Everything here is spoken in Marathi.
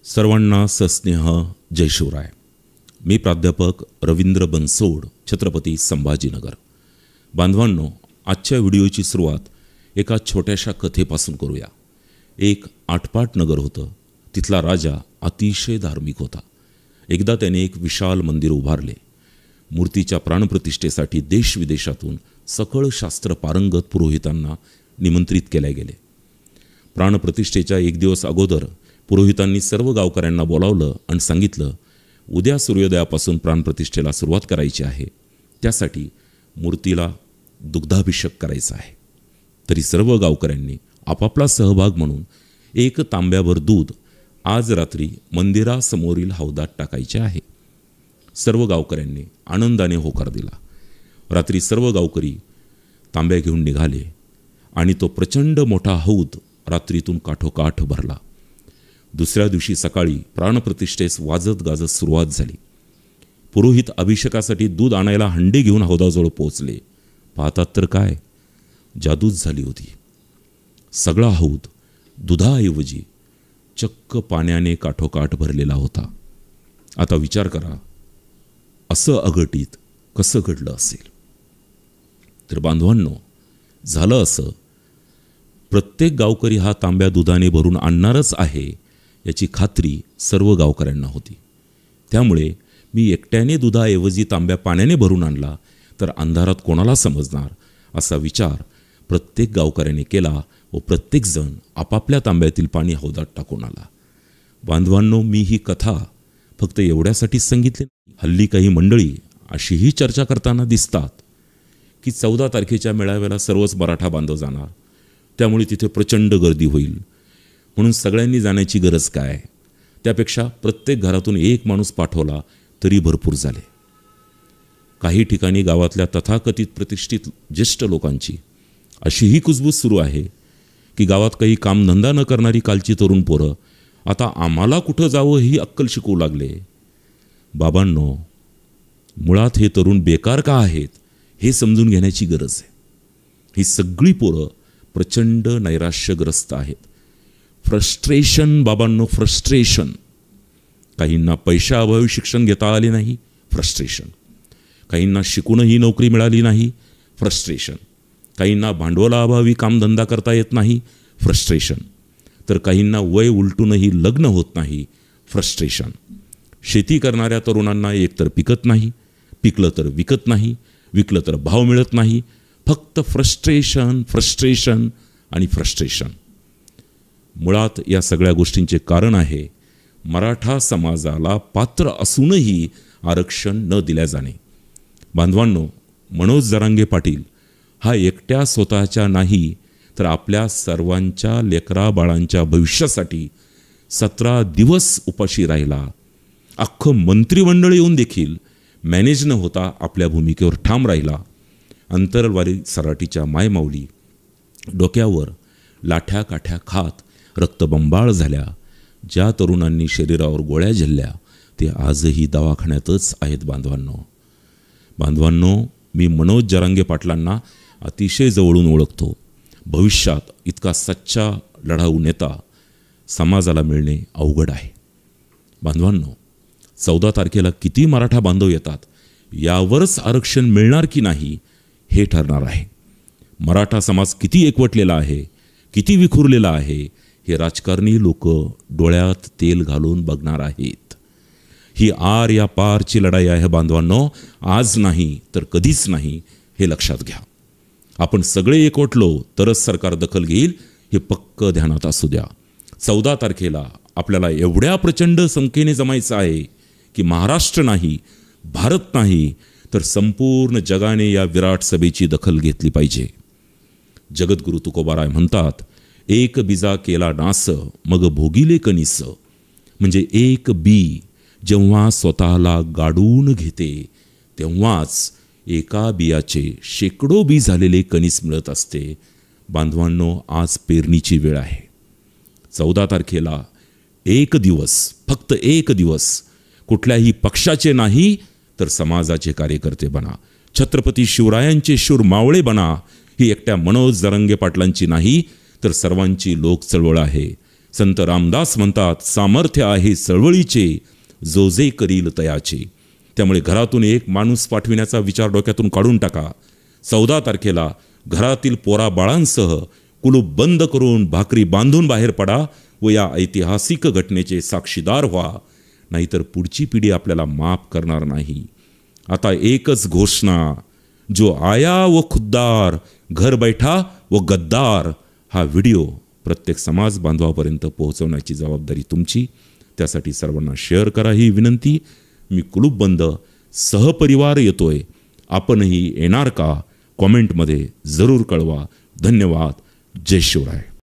सर्वांना सस्नेह जय शिवराय. मी प्राध्यापक रवींद्र बनसोड, छत्रपती संभाजीनगर. बांधवांनो, आजच्या व्हिडिओची सुरुवात एका छोट्याशा कथेपासून करूया. एक आटपाट नगर होतं. तिथला राजा अतिशय धार्मिक होता. एकदा त्याने एक विशाल मंदिर उभारले. मूर्तीच्या प्राणप्रतिष्ठेसाठी देशविदेशातून सकळ शास्त्र पारंगत पुरोहितांना निमंत्रित केले गेले. प्राणप्रतिष्ठेच्या एक दिवस अगोदर पुरोहितांनी सर्व गावकऱ्यांना बोलावलं आणि सांगितलं, उद्या सूर्योदयापासून प्राणप्रतिष्ठेला सुरुवात करायची आहे. त्यासाठी मूर्तीला दुग्धाभिषेक करायचा आहे. तरी सर्व गावकऱ्यांनी आपापला सहभाग म्हणून एक तांब्याभर दूध आज रात्री मंदिरासमोरील हौदात टाकायचे आहे. सर्व गावकऱ्यांनी आनंदाने होकार दिला. रात्री सर्व गावकरी तांब्या घेऊन निघाले आणि तो प्रचंड मोठा हौद रात्रीतून काठोकाठ भरला. दुसऱ्या दिवशी सकाळी प्राणप्रतिष्ठेस वाजत गाजत सुरुवात झाली. पुरोहित अभिषेकासाठी दूध आणायला हंडे घेऊन हौदाजवळ पोहोचले. पाहतात तर काय, जादूच झाली होती. सगळा हौद दुधाऐवजी चक्क पाण्याने काठोकाठ भरलेला होता. आता विचार करा, असं अघटित कसं घडलं असेल? तर बांधवांनो, झालं असं, प्रत्येक गावकरी हा तांब्या दुधाने भरून आणणारच आहे याची खात्री सर्व गावकऱ्यांना होती. त्यामुळे मी एकट्याने दुधाऐवजी तांब्या पाण्याने भरून आणला तर अंधारात कोणाला समजणार, असा विचार प्रत्येक गावकऱ्याने केला व प्रत्येकजण आपापल्या तांब्यातील पाणी हौदात टाकून आला. बांधवांनो, मी ही कथा फक्त एवढ्यासाठीच सांगितली. हल्ली काही मंडळी अशीही चर्चा करताना दिसतात की 14 तारखेच्या मेळाव्याला सर्वच मराठा बांधव जाणार, त्यामुळे तिथे प्रचंड गर्दी होईल, म्हणून सगळ्यांनी जाण्याची गरज काय, त्यापेक्षा प्रत्येक घरातून एक माणूस पाठवला तरी भरपूर झाले. काही ठिकाणी गावातल्या तथाकथित प्रतिष्ठित ज्येष्ठ लोकांची अशीही कुजबूज सुरू आहे की गावात काही कामधंदा न करणारी कालची तरुण पोरं आता आम्हाला कुठं जावं ही अक्कल शिकवू लागले. बाबांनो, मुळात हे तरुण बेकार का आहेत हे समजून घेण्याची गरज आहे. ही सगळी पोरं प्रचंड नैराश्यग्रस्त आहेत. फ्रस्ट्रेशन बाबांनो, फ्रस्ट्रेशन. काहींना पैशाअभावी शिक्षण घेता आले नाही, फ्रस्ट्रेशन. काहींना शिकूनही नोकरी मिळाली नाही, फ्रस्ट्रेशन. काहींना भांडवलाअभावी कामधंदा करता येत नाही, फ्रस्ट्रेशन. तर काहींना वय उलटूनही लग्न होत नाही, फ्रस्ट्रेशन. शेती करणाऱ्या तरुणांना एकतर पिकत नाही, पिकलं तर विकत नाही, विकलं तर भाव मिळत नाही. फक्त फ्रस्ट्रेशन, फ्रस्ट्रेशन आणि फ्रस्ट्रेशन. मुळात या सगळ्या गोष्टींचे कारण आहे मराठा समाजाला पात्र असूनही आरक्षण न दिल्या जाणे. बांधवांनो, मनोज जरांगे पाटील हा एकट्या स्वतःच्या नाही तर आपल्या सर्वांच्या लेकरा बाळांच्या भविष्यासाठी 17 दिवस उपाशी राहिला. अख्खं मंत्रिमंडळ येऊन देखील मॅनेज न होता आपल्या भूमिकेवर ठाम राहिला. अंतरवाली सराटीच्या मायमाऊली डोक्यावर लाठ्या काठ्या खात रक्तबंबाळ झाल्या. ज्या तरुणांनी शरीरावर गोळ्या झेलल्या ते आजही दवाखान्यातच आहेत. बांधवांनो, मी मनोज जरांगे पाटलांना अतिशय जवळून ओळखतो. भविष्यात इतका सच्चा लढाऊ नेता समाजाला मिळणे अवघड आहे. बांधवांनो, 14 तारखेला किती मराठा बांधव येतात यावरच आरक्षण मिळणार की नाही हे ठरणार आहे. मराठा समाज किती एकवटलेला आहे, किती विखुरलेला आहे हे राजकारणी लोक डोळ्यात तेल घालून बघणार आहेत. ही आर या पारची लढाई आहे बांधवांनो, आज नाही तर कधीच नाही, हे लक्षात घ्या. आपण सगळे एकवटलो तरच सरकार दखल घेईल, हे पक्क ध्यानात असू द्या. 14 तारखेला आपल्याला एवढ्या प्रचंड संख्येने जमायचं आहे की महाराष्ट्र नाही, भारत नाही तर संपूर्ण जगाने या विराट सभेची दखल घेतली पाहिजे. जगद्गुरु तुकोबाराय म्हणतात, एक बीजा केला नास मग भोगिले कणीस. म्हणजे एक बी जेव्हा स्वतःला गाडून घेते तेव्हाच एका बियाचे शेकडो बी झालेले कणीस मिळत असते. बांधवांनो, आज पेरणीची वेळ आहे. 14 तारखेला एक दिवस, फक्त एक दिवस कुठल्याही पक्षाचे नाही तर समाजाचे कार्यकर्ते बना. छत्रपती शिवरायांचे शूर मावळे बना. ही एकट्या मनोज जरांगे पाटलांची नाही तर सर्वांची लोक चळवळ आहे. संत रामदास म्हणतात, सामर्थ्य आहे चळवळीचे, जो जे करील तयाचे. त्यामुळे घरातून एक माणूस पाठविण्याचा विचार डोक्यातून काढून टाका. 14 तारखेला घरातील पोरा बाळांसह कुलूप बंद करून भाकरी बांधून बाहेर पडा व या ऐतिहासिक घटनेचे साक्षीदार व्हा. नाहीतर पुढची पिढी आपल्याला माफ करणार नाही. आता एकच घोषणा, जो आया वो खुद्दार, घर बैठा व गद्दार. हा व्हिडिओ प्रत्येक समाज बांधवापर्यंत पोहोचवण्याची जबाबदारी तुमची. त्यासाठी सर्वांना शेअर करा ही विनंती. मी कुलूप बंद सहपरिवार येतोय, आपणही येणार का? कॉमेंटमध्ये जरूर कळवा. धन्यवाद. जय शिवराय.